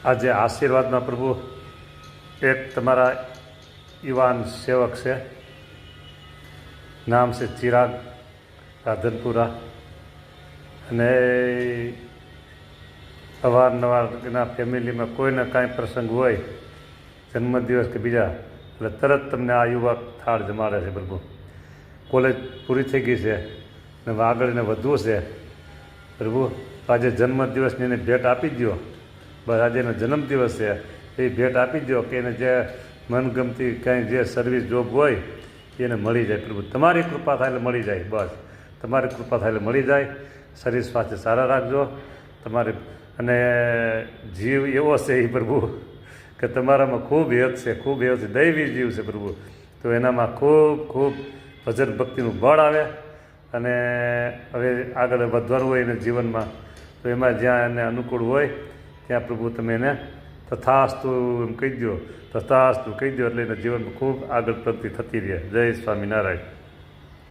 આજે આશીર્વાદમાં પ્રભુ એક તમારા યુવાન સેવક છે, નામ છે ચિરાગ રાધનપુરા, અને અવારનવાર એના ફેમિલીમાં કોઈને કાંઈ પ્રસંગ હોય, જન્મદિવસ કે બીજા, એટલે તરત તમને આ યુવક થાળ જમાડે છે પ્રભુ. કોલેજ પૂરી થઈ ગઈ છે ને આગળ એને વધવું છે પ્રભુ. આજે જન્મદિવસની એને ભેટ આપી દો. બસ આજે એનો જન્મદિવસ છે, એ ભેટ આપી દો કે એને જે મનગમતી કાંઈ જે સર્વિસ જોબ હોય એને મળી જાય પ્રભુ. તમારી કૃપા થાય એટલે મળી જાય. બસ તમારી કૃપા થાય એટલે મળી જાય. શરીર સ્વાસ્થ્ય સારા રાખજો તમારે. અને જીવ એવો છે એ પ્રભુ કે તમારામાં ખૂબ હેત છે, ખૂબ હેત છે, દૈવી જીવ છે પ્રભુ. તો એનામાં ખૂબ ખૂબ ભજન ભક્તિનું બળ આવે. અને હવે આગળ વધવાનું હોય એને જીવનમાં, તો એમાં જ્યાં એને અનુકૂળ હોય ત્યાં પ્રભુ તમે એને તથાસ્તુ એમ કહી દો, તથાસ્તુ કહી દો, એટલે એના જીવનમાં ખૂબ આગળ પ્રગતિ થતી રહે. જય સ્વામિનારાયણ.